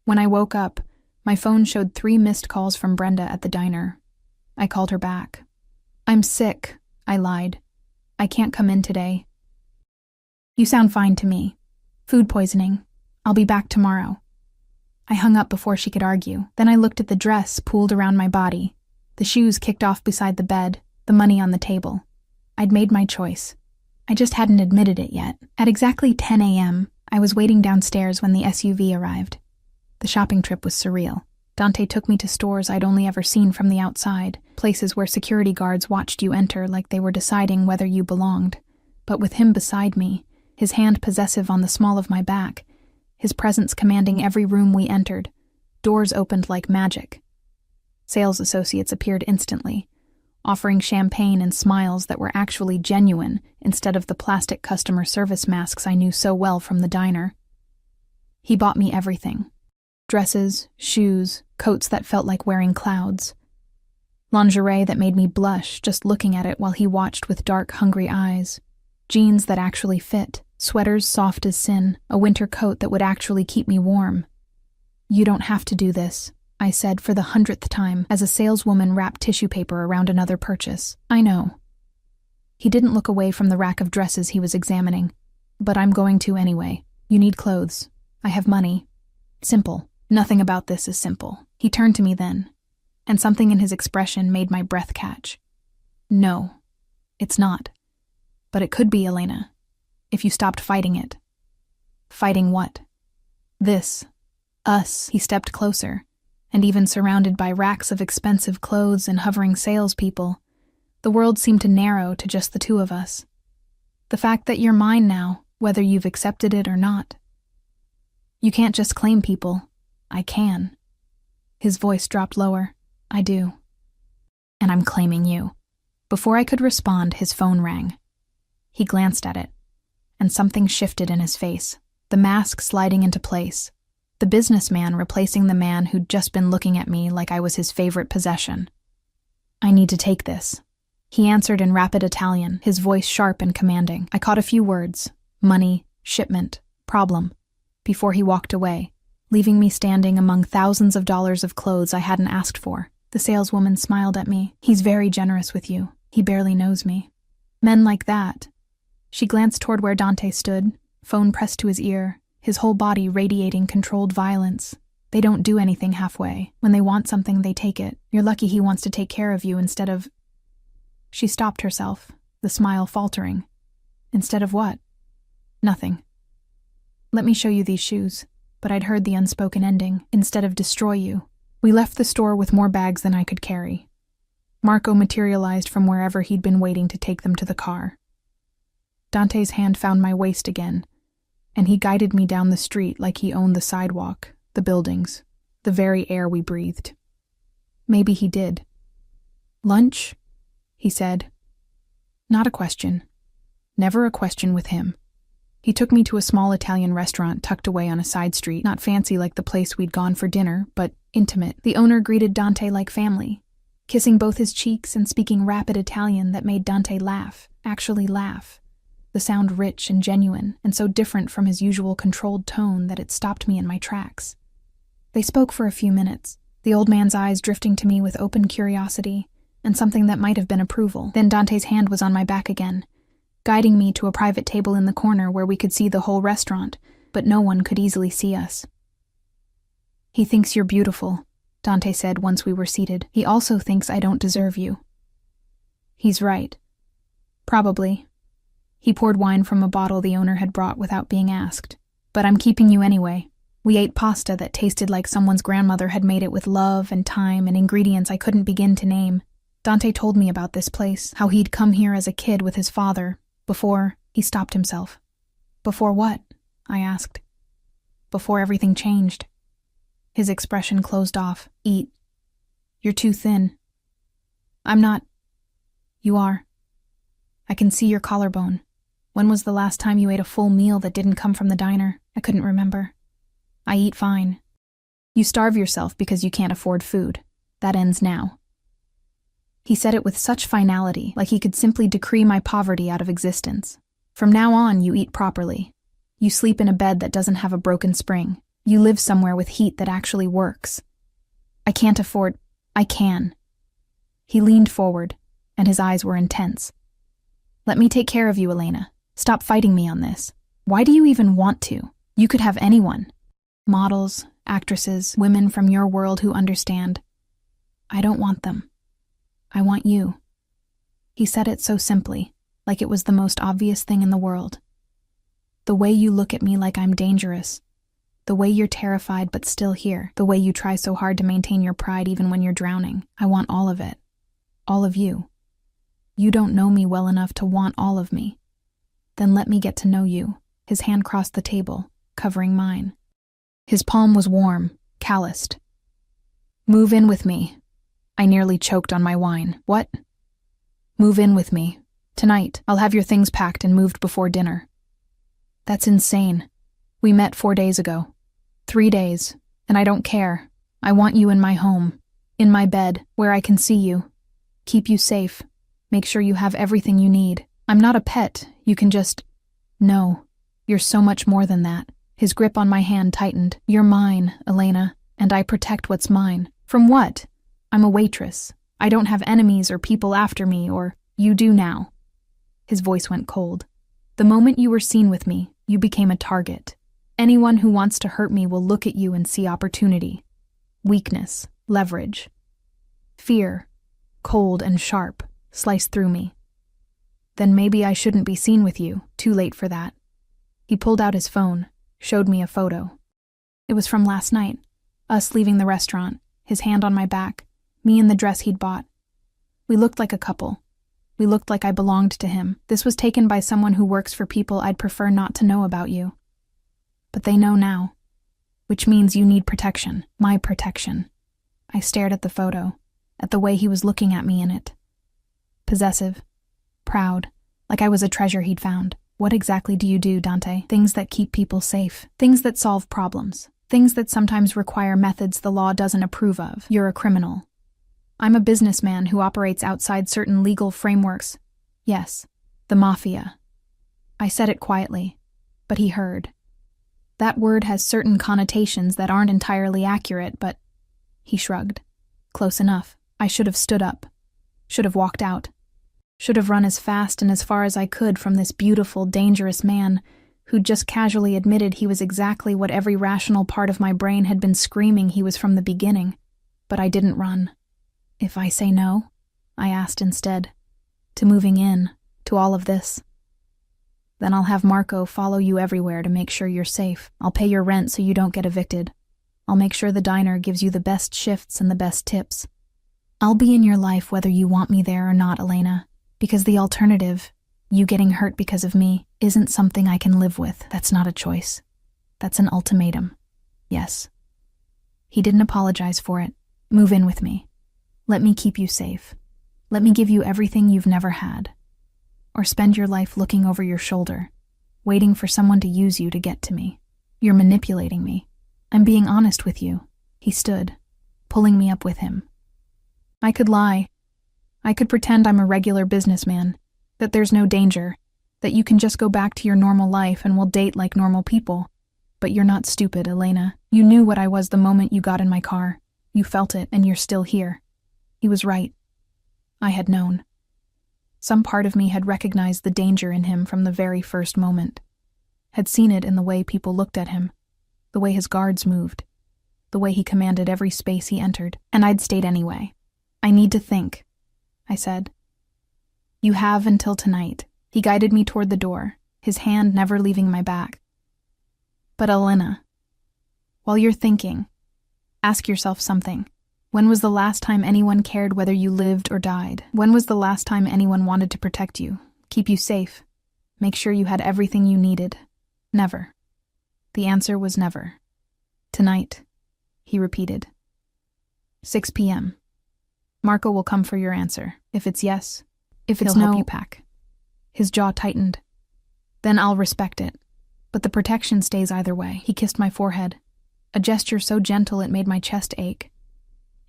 When I woke up, my phone showed 3 missed calls from Brenda at the diner. I called her back. "I'm sick," I lied. "I can't come in today." "You sound fine to me. Food poisoning. I'll be back tomorrow." I hung up before she could argue. Then I looked at the dress pooled around my body, the shoes kicked off beside the bed, the money on the table. I'd made my choice. I just hadn't admitted it yet. At exactly 10 a.m., I was waiting downstairs when the SUV arrived. The shopping trip was surreal. Dante took me to stores I'd only ever seen from the outside, places where security guards watched you enter like they were deciding whether you belonged. But with him beside me, his hand possessive on the small of my back, his presence commanding every room we entered, doors opened like magic. Sales associates appeared instantly, offering champagne and smiles that were actually genuine instead of the plastic customer service masks I knew so well from the diner. He bought me everything. Dresses, shoes, coats that felt like wearing clouds. Lingerie that made me blush just looking at it while he watched with dark, hungry eyes. Jeans that actually fit, sweaters soft as sin, a winter coat that would actually keep me warm. "You don't have to do this," I said for the 100th time as a saleswoman wrapped tissue paper around another purchase. "I know." He didn't look away from the rack of dresses he was examining. "But I'm going to anyway. You need clothes. I have money. Simple. Nothing about this is simple." He turned to me then, and something in his expression made my breath catch. "No, it's not. But it could be, Elena, if you stopped fighting it." "Fighting what?" "This. Us." He stepped closer, and even surrounded by racks of expensive clothes and hovering salespeople, the world seemed to narrow to just the two of us. "The fact that you're mine now, whether you've accepted it or not. You can't just claim people. I can." His voice dropped lower. "I do. And I'm claiming you." Before I could respond, his phone rang. He glanced at it, and something shifted in his face, the mask sliding into place, the businessman replacing the man who'd just been looking at me like I was his favorite possession. "I need to take this." He answered in rapid Italian, his voice sharp and commanding. I caught a few words: money, shipment, problem, before he walked away, leaving me standing among thousands of dollars of clothes I hadn't asked for. The saleswoman smiled at me. "He's very generous with you. He barely knows me. Men like that." She glanced toward where Dante stood, phone pressed to his ear, his whole body radiating controlled violence. "They don't do anything halfway. When they want something, they take it. You're lucky he wants to take care of you instead of—" She stopped herself, the smile faltering. "Instead of what?" "Nothing. Let me show you these shoes." But I'd heard the unspoken ending. "Instead of destroy you." We left the store with more bags than I could carry. Marco materialized from wherever he'd been waiting to take them to the car. Dante's hand found my waist again, and he guided me down the street like he owned the sidewalk, the buildings, the very air we breathed. Maybe he did. "Lunch?" he said. Not a question. Never a question with him. He took me to a small Italian restaurant tucked away on a side street, not fancy like the place we'd gone for dinner, but intimate. The owner greeted Dante like family, kissing both his cheeks and speaking rapid Italian that made Dante laugh, actually laugh. The sound rich and genuine, and so different from his usual controlled tone that it stopped me in my tracks. They spoke for a few minutes, the old man's eyes drifting to me with open curiosity, and something that might have been approval. Then Dante's hand was on my back again, guiding me to a private table in the corner where we could see the whole restaurant, but no one could easily see us. "He thinks you're beautiful," Dante said once we were seated. "He also thinks I don't deserve you." "He's right. Probably." He poured wine from a bottle the owner had brought without being asked. "But I'm keeping you anyway." We ate pasta that tasted like someone's grandmother had made it with love and time and ingredients I couldn't begin to name. Dante told me about this place, how he'd come here as a kid with his father. Before, he stopped himself. "Before what?" I asked. "Before everything changed." His expression closed off. "Eat. You're too thin." "I'm not." "You are. I can see your collarbone. When was the last time you ate a full meal that didn't come from the diner?" I couldn't remember. "I eat fine." "You starve yourself because you can't afford food. That ends now." He said it with such finality, like he could simply decree my poverty out of existence. "From now on, you eat properly. You sleep in a bed that doesn't have a broken spring, You live somewhere with heat that actually works. I can't afford— I can. He leaned forward, and his eyes were intense. Let me take care of you, Elena. Stop fighting me on this. Why do you even want to? You could have anyone. Models, actresses, women from your world who understand. I don't want them. I want you. He said it so simply, like it was the most obvious thing in the world. The way you look at me like I'm dangerous. The way you're terrified but still here. The way you try so hard to maintain your pride even when you're drowning. I want all of it. All of you. You don't know me well enough to want all of me. Then let me get to know you. His hand crossed the table, covering mine. His palm was warm, calloused. Move in with me. I nearly choked on my wine. What? Move in with me. Tonight, I'll have your things packed and moved before dinner. That's insane. We met 4 days ago. 3 days, and I don't care. I want you in my home, in my bed, where I can see you. Keep you safe. Make sure you have everything you need. I'm not a pet. You can just— No, you're so much more than that. His grip on my hand tightened. You're mine, Elena, and I protect what's mine. From what? I'm a waitress. I don't have enemies or people after me, or— You do now. His voice went cold. The moment you were seen with me, you became a target. Anyone who wants to hurt me will look at you and see opportunity. Weakness, leverage. Fear, cold and sharp, sliced through me. Then maybe I shouldn't be seen with you. Too late for that. He pulled out his phone, showed me a photo. It was from last night. Us leaving the restaurant, his hand on my back, me in the dress he'd bought. We looked like a couple. We looked like I belonged to him. This was taken by someone who works for people I'd prefer not to know about you. But they know now. Which means you need protection. My protection. I stared at the photo, at the way he was looking at me in it. Possessive. Proud. Like I was a treasure he'd found. What exactly do you do, Dante? Things that keep people safe. Things that solve problems. Things that sometimes require methods the law doesn't approve of. You're a criminal. I'm a businessman who operates outside certain legal frameworks. Yes, the Mafia. I said it quietly, but he heard. That word has certain connotations that aren't entirely accurate, but— He shrugged. Close enough. I should have stood up. Should have walked out. Should have run as fast and as far as I could from this beautiful, dangerous man who'd just casually admitted he was exactly what every rational part of my brain had been screaming he was from the beginning. But I didn't run. If I say no, I asked instead, to moving in, to all of this, then I'll have Marco follow you everywhere to make sure you're safe. I'll pay your rent so you don't get evicted. I'll make sure the diner gives you the best shifts and the best tips. I'll be in your life whether you want me there or not, Elena, because the alternative, you getting hurt because of me, isn't something I can live with. That's not a choice. That's an ultimatum. Yes. He didn't apologize for it. Move in with me. Let me keep you safe. Let me give you everything you've never had. Or spend your life looking over your shoulder, waiting for someone to use you to get to me. You're manipulating me. I'm being honest with you. He stood, pulling me up with him. I could lie. I could pretend I'm a regular businessman, that there's no danger, that you can just go back to your normal life and we'll date like normal people. But you're not stupid, Elena. You knew what I was the moment you got in my car. You felt it, and you're still here. He was right. I had known. Some part of me had recognized the danger in him from the very first moment, had seen it in the way people looked at him, the way his guards moved, the way he commanded every space he entered, and I'd stayed anyway. I need to think, I said. You have until tonight. He guided me toward the door, his hand never leaving my back. But Elena, while you're thinking, ask yourself something. When was the last time anyone cared whether you lived or died? When was the last time anyone wanted to protect you, keep you safe, make sure you had everything you needed? Never. The answer was never. Tonight, he repeated. 6 p.m. Marco will come for your answer. If it's yes, if it's no, he'll help you pack. His jaw tightened. Then I'll respect it. But the protection stays either way. He kissed my forehead, a gesture so gentle it made my chest ache,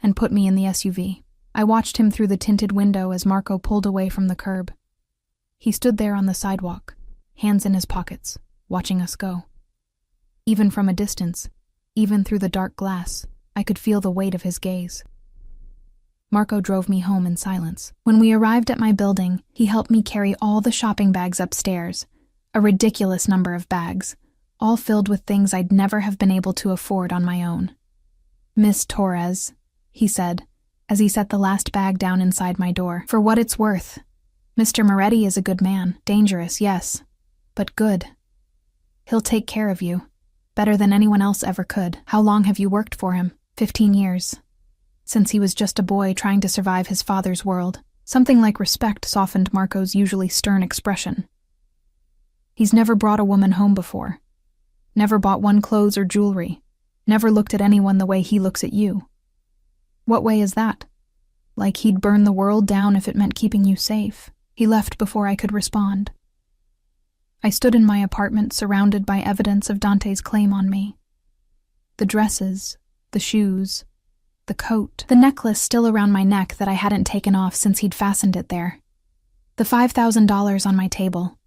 and put me in the SUV. I watched him through the tinted window as Marco pulled away from the curb. He stood there on the sidewalk, hands in his pockets, watching us go. Even from a distance, Even through the dark glass, I could feel the weight of his gaze. Marco drove me home in silence. When we arrived at my building, he helped me carry all the shopping bags upstairs, a ridiculous number of bags, all filled with things I'd never have been able to afford on my own. "Miss Torres," he said, as he set the last bag down inside my door. "For what it's worth, Mr. Moretti is a good man. Dangerous, yes, but good. He'll take care of you, better than anyone else ever could. How long have you worked for him?" 15 years. Since he was just a boy trying to survive his father's world. Something like respect softened Marco's usually stern expression. He's never brought a woman home before. Never bought one clothes or jewelry. Never looked at anyone the way he looks at you. What way is that? Like he'd burn the world down if it meant keeping you safe. He left before I could respond. I stood in my apartment surrounded by evidence of Dante's claim on me. The dresses, the shoes, the coat, the necklace still around my neck that I hadn't taken off since he'd fastened it there. The $5,000 on my table.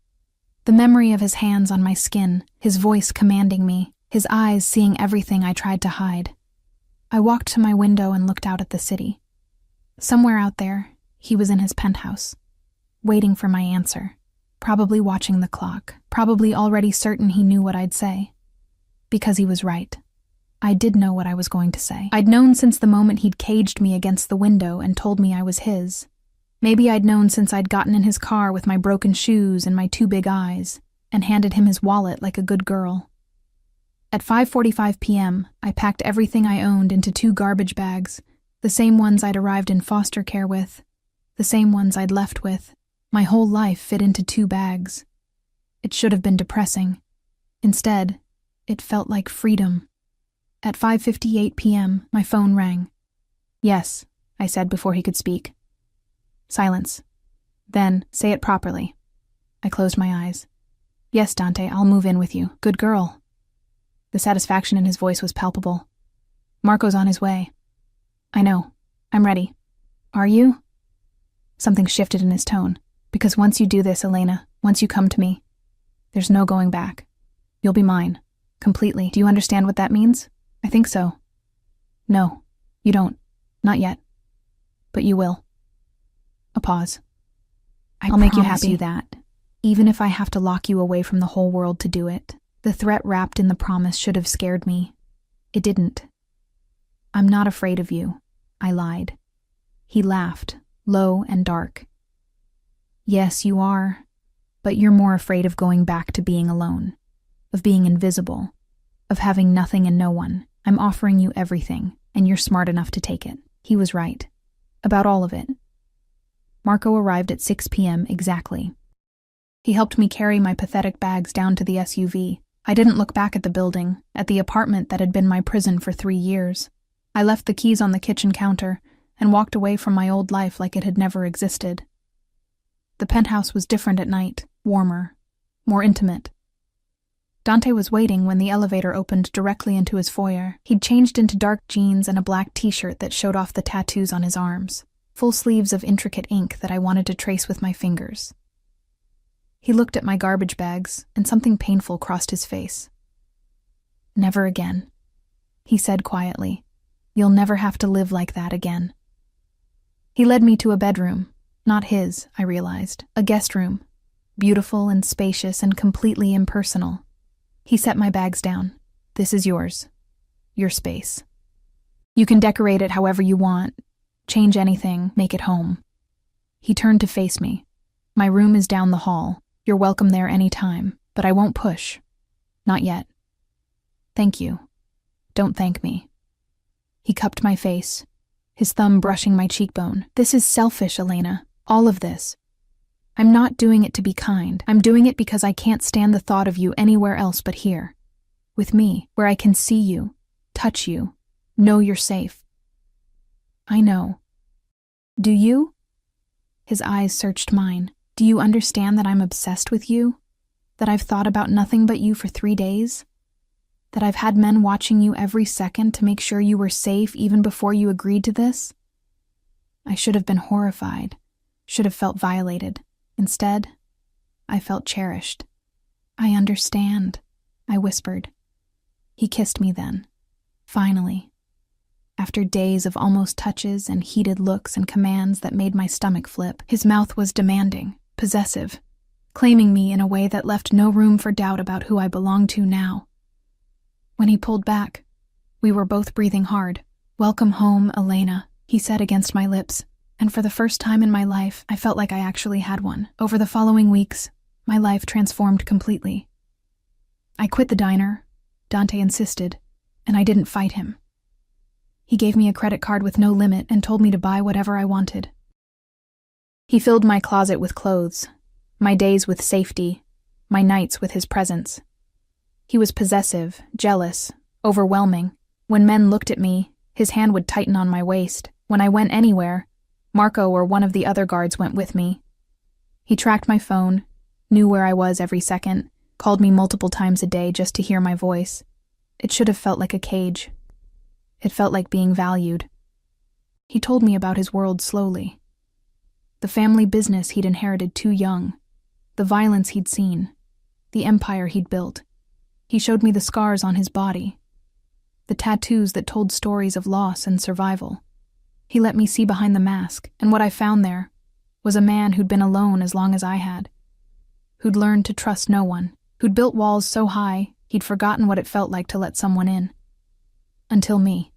The memory of his hands on my skin, his voice commanding me, his eyes seeing everything I tried to hide. I walked to my window and looked out at the city. Somewhere out there, he was in his penthouse, waiting for my answer, probably watching the clock, probably already certain he knew what I'd say. Because he was right. I did know what I was going to say. I'd known since the moment he'd caged me against the window and told me I was his. Maybe I'd known since I'd gotten in his car with my broken shoes and my two big eyes, and handed him his wallet like a good girl. At 5:45 p.m., I packed everything I owned into 2 garbage bags, the same ones I'd arrived in foster care with, the same ones I'd left with. My whole life fit into 2 bags. It should have been depressing. Instead, it felt like freedom. At 5:58 p.m., my phone rang. "Yes," I said before he could speak. Silence. Then, "Say it properly." I closed my eyes. "Yes, Dante, I'll move in with you. Good girl." The satisfaction in his voice was palpable. "Marco's on his way." "I know. I'm ready." "Are you?" Something shifted in his tone. "Because once you do this, Elena, once you come to me, there's no going back. You'll be mine. Completely. Do you understand what that means?" "I think so." "No, you don't. Not yet. But you will." A pause. "I'll make you happy." "That, even if I have to lock you away from the whole world to do it." The threat wrapped in the promise should have scared me. It didn't. "I'm not afraid of you," I lied. He laughed, low and dark. "Yes, you are. But you're more afraid of going back to being alone, of being invisible, of having nothing and no one. I'm offering you everything, and you're smart enough to take it." He was right. About all of it. Marco arrived at 6 p.m. exactly. He helped me carry my pathetic bags down to the SUV. I didn't look back at the building, at the apartment that had been my prison for 3 years. I left the keys on the kitchen counter and walked away from my old life like it had never existed. The penthouse was different at night, warmer, more intimate. Dante was waiting when the elevator opened directly into his foyer. He'd changed into dark jeans and a black t-shirt that showed off the tattoos on his arms, full sleeves of intricate ink that I wanted to trace with my fingers. He looked at my garbage bags, and something painful crossed his face. "Never again," he said quietly. "You'll never have to live like that again." He led me to a bedroom. Not his, I realized. A guest room. Beautiful and spacious and completely impersonal. He set my bags down. "This is yours. Your space. You can decorate it however you want. Change anything, make it home." He turned to face me. "My room is down the hall. You're welcome there any time, but I won't push. Not yet." "Thank you. Don't thank me." He cupped my face, his thumb brushing my cheekbone. "This is selfish, Elena. All of this. I'm not doing it to be kind. I'm doing it because I can't stand the thought of you anywhere else but here. With me, where I can see you, touch you, know you're safe." "I know. Do you?" His eyes searched mine. "Do you understand that I'm obsessed with you? That I've thought about nothing but you for 3 days? That I've had men watching you every second to make sure you were safe even before you agreed to this?" I should have been horrified, should have felt violated. Instead, I felt cherished. "I understand," I whispered. He kissed me then. Finally, after days of almost touches and heated looks and commands that made my stomach flip, his mouth was demanding, possessive, claiming me in a way that left no room for doubt about who I belonged to now. When he pulled back, we were both breathing hard. "Welcome home, Elena," he said against my lips, and for the first time in my life, I felt like I actually had one. Over the following weeks, my life transformed completely. I quit the diner, Dante insisted, and I didn't fight him. He gave me a credit card with no limit and told me to buy whatever I wanted. He filled my closet with clothes, my days with safety, my nights with his presence. He was possessive, jealous, overwhelming. When men looked at me, his hand would tighten on my waist. When I went anywhere, Marco or one of the other guards went with me. He tracked my phone, knew where I was every second, called me multiple times a day just to hear my voice. It should have felt like a cage. It felt like being valued. He told me about his world slowly. The family business he'd inherited too young, the violence he'd seen, the empire he'd built. He showed me the scars on his body, the tattoos that told stories of loss and survival. He let me see behind the mask, and what I found there was a man who'd been alone as long as I had, who'd learned to trust no one, who'd built walls so high he'd forgotten what it felt like to let someone in. Until me.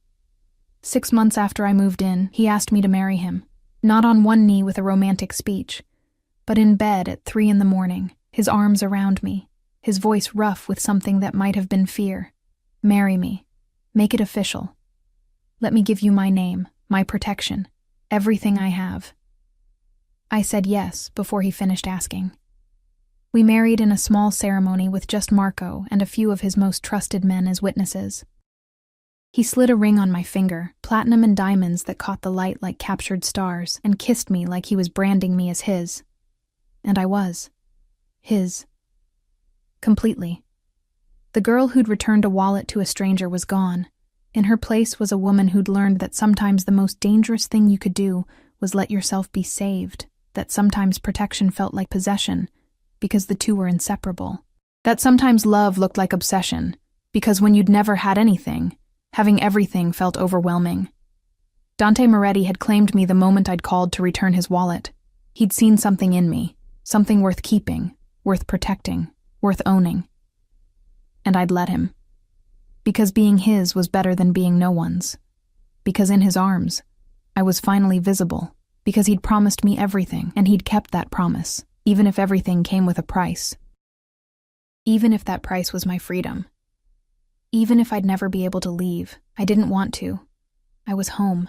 6 months after I moved in, he asked me to marry him, not on one knee with a romantic speech, but in bed at 3 a.m, his arms around me, his voice rough with something that might have been fear. "Marry me. Make it official. Let me give you my name, my protection, everything I have." I said yes before he finished asking. We married in a small ceremony with just Marco and a few of his most trusted men as witnesses. He slid a ring on my finger, platinum and diamonds that caught the light like captured stars, and kissed me like he was branding me as his. And I was. His. Completely. The girl who'd returned a wallet to a stranger was gone. In her place was a woman who'd learned that sometimes the most dangerous thing you could do was let yourself be saved, that sometimes protection felt like possession, because the two were inseparable. That sometimes love looked like obsession, because when you'd never had anything, having everything felt overwhelming. Dante Moretti had claimed me the moment I'd called to return his wallet. He'd seen something in me, something worth keeping, worth protecting, worth owning. And I'd let him. Because being his was better than being no one's. Because in his arms, I was finally visible. Because he'd promised me everything, and he'd kept that promise, even if everything came with a price. Even if that price was my freedom. Even if I'd never be able to leave, I didn't want to. I was home.